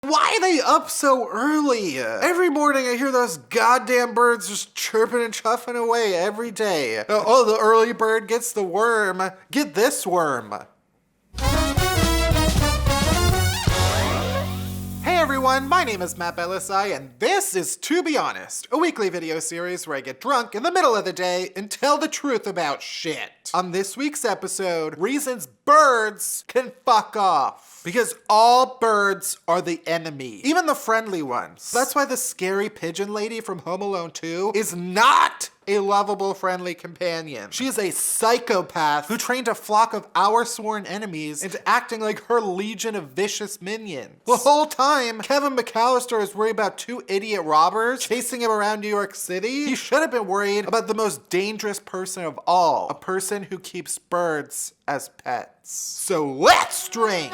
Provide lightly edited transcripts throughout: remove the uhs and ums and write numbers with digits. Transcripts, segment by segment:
Why are they up so early? Every morning I hear those goddamn birds just chirping and chuffing away every day. Oh, the early bird gets the worm. Get this worm. Hey everyone, my name is Matt Bellassai, and this is To Be Honest, a weekly video series where I get drunk in the middle of the day and tell the truth about shit. On this week's episode, reasons birds can fuck off. Because all birds are the enemy, even the friendly ones. That's why the scary pigeon lady from Home Alone 2 is not a lovable, friendly companion. She is a psychopath who trained a flock of our sworn enemies into acting like her legion of vicious minions. The whole time, Kevin McAllister is worried about two idiot robbers chasing him around New York City. He should have been worried about the most dangerous person of all, a person who keeps birds as pets. So let's drink!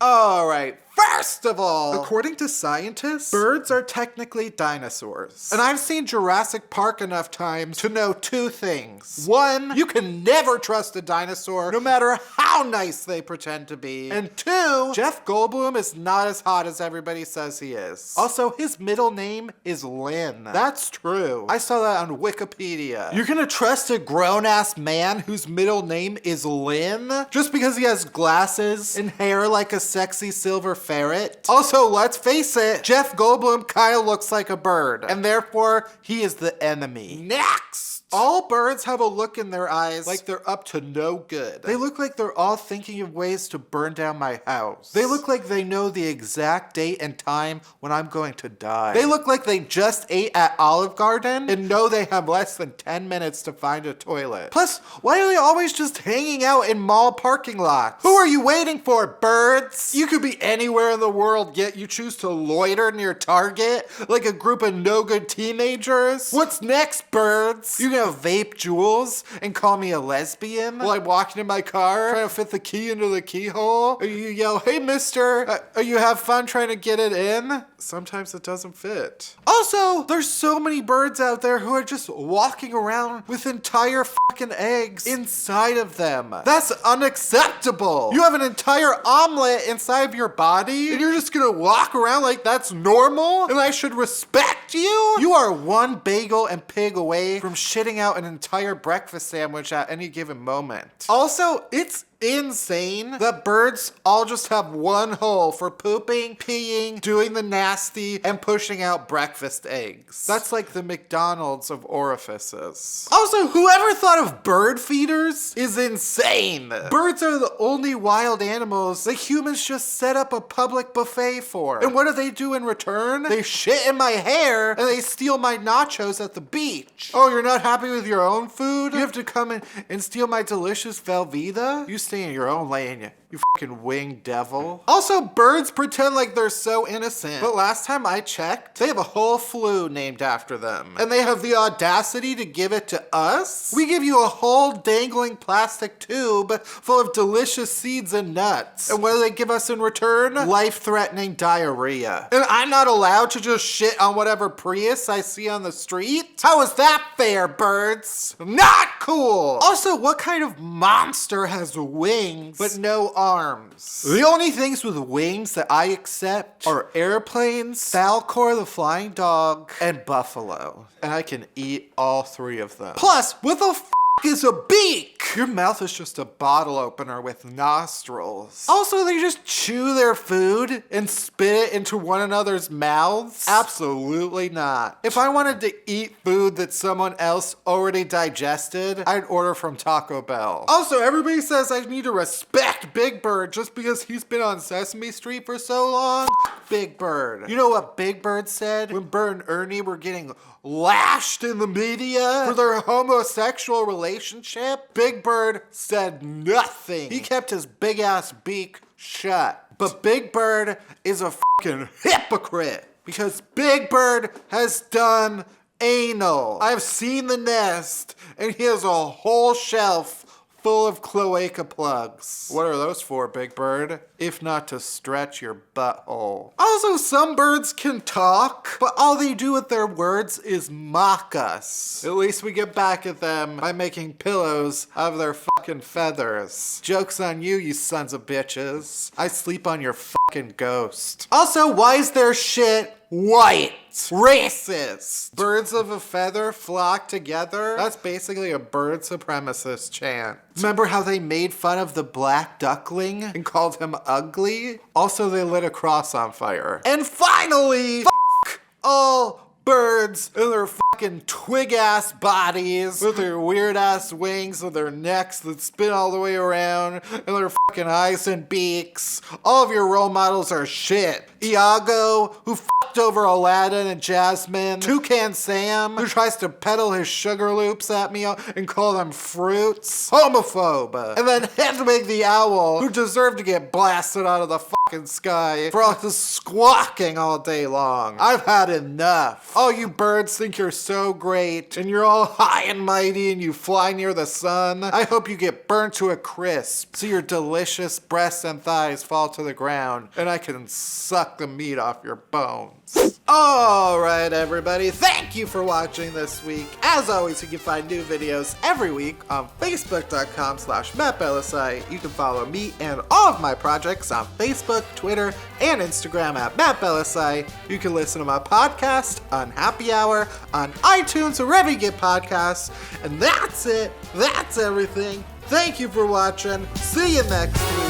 Alright, first of all, according to scientists, birds are technically dinosaurs. And I've seen Jurassic Park enough times to know two things. One, you can never trust a dinosaur, no matter how nice they pretend to be. And two, Jeff Goldblum is not as hot as everybody says he is. Also, his middle name is Lynn. That's true. I saw that on Wikipedia. You're gonna trust a grown-ass man whose middle name is Lynn? Just because he has glasses and hair like a sexy silver ferret? Also, let's face it, Jeff Goldblum kinda looks like a bird, and therefore, he is the enemy. Next! All birds have a look in their eyes like they're up to no good. They look like they're all thinking of ways to burn down my house. They look like they know the exact date and time when I'm going to die. They look like they just ate at Olive Garden and know they have less than 10 minutes to find a toilet. Plus, why are they always just hanging out in mall parking lots? Who are you waiting for, birds? You could be anywhere in the world, yet you choose to loiter near Target like a group of no-good teenagers? What's next, birds? You gonna vape Juuls and call me a lesbian while I'm walking in my car trying to fit the key into the keyhole? Or you yell, hey mister, you have fun trying to get it in? Sometimes it doesn't fit. Also, there's so many birds out there who are just walking around with entire fucking eggs inside of them. That's unacceptable. You have an entire omelet inside of your body and you're just gonna walk around like that's normal and I should respect you? You are one bagel and pig away from shitting out an entire breakfast sandwich at any given moment. Also, it's insane that birds all just have one hole for pooping, peeing, doing the nasty, and pushing out breakfast eggs. That's like the McDonald's of orifices. Also, whoever thought of bird feeders is insane. Birds are the only wild animals that humans just set up a public buffet for. And what do they do in return? They shit in my hair and they steal my nachos at the beach. Oh, you're not happy with your own food? You have to come in and steal my delicious Velveeta? You stay in your own lane, you fucking winged devil. Also, birds pretend like they're so innocent, but last time I checked, they have a whole flu named after them. And they have the audacity to give it to us? We give you a whole dangling plastic tube full of delicious seeds and nuts. And what do they give us in return? Life-threatening diarrhea. And I'm not allowed to just shit on whatever Prius I see on the street? How is that fair, birds? Not cool! Also, what kind of monster has wings but no arms? The only things with wings that I accept are airplanes, Falcor the flying dog, and buffalo. And I can eat all three of them. Plus, what the f is a beak? Your mouth is just a bottle opener with nostrils. Also, they just chew their food and spit it into one another's mouths? Absolutely not. If I wanted to eat food that someone else already digested, I'd order from Taco Bell. Also, everybody says I need to respect Big Bird just because he's been on Sesame Street for so long. Big Bird. You know what Big Bird said when Bert and Ernie were getting lashed in the media for their homosexual relationship? Big Bird said nothing. He kept his big ass beak shut. But Big Bird is a fucking hypocrite because Big Bird has done anal. I've seen the nest and he has a whole shelf full of cloaca plugs. What are those for, Big Bird? If not to stretch your butthole. Also, some birds can talk, but all they do with their words is mock us. At least we get back at them by making pillows out of their fucking feathers. Joke's on you, you sons of bitches. I sleep on your fucking ghost. Also, why is their shit white? Racist. Birds of a feather flock together? That's basically a bird supremacist chant. Remember how they made fun of the black duckling and called him ugly? Also, they lit a cross on fire. And finally, fuck all birds and their fucking twig-ass bodies with their weird-ass wings and their necks that spin all the way around and their fucking eyes and beaks. All of your role models are shit. Iago, who fucked over Aladdin and Jasmine. Toucan Sam, who tries to peddle his sugar loops at me and call them fruits. Homophobe. And then Hedwig the Owl, who deserved to get blasted out of the fucking sky for all his squawking all day long. I've had enough. All you birds think you're so great and you're all high and mighty and you fly near the sun. I hope you get burnt to a crisp so your delicious breasts and thighs fall to the ground and I can suck the meat off your bones. Alright everybody, thank you for watching this week. As always, you can find new videos every week on facebook.com/Matt Bellassai. You can follow me and all of my projects on Facebook, Twitter, and Instagram at Matt Bellassai. You can listen to my podcast on Happy Hour, on iTunes, or wherever you get podcasts. And that's it. That's everything. Thank you for watching. See you next week.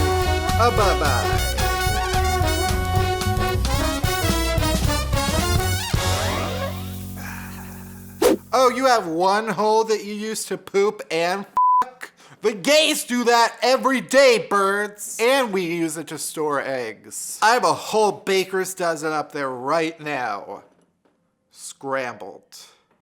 Bye-bye. Oh, you have one hole that you use to poop and fuck? The gays do that every day, birds. And we use it to store eggs. I have a whole baker's dozen up there right now. Scrambled.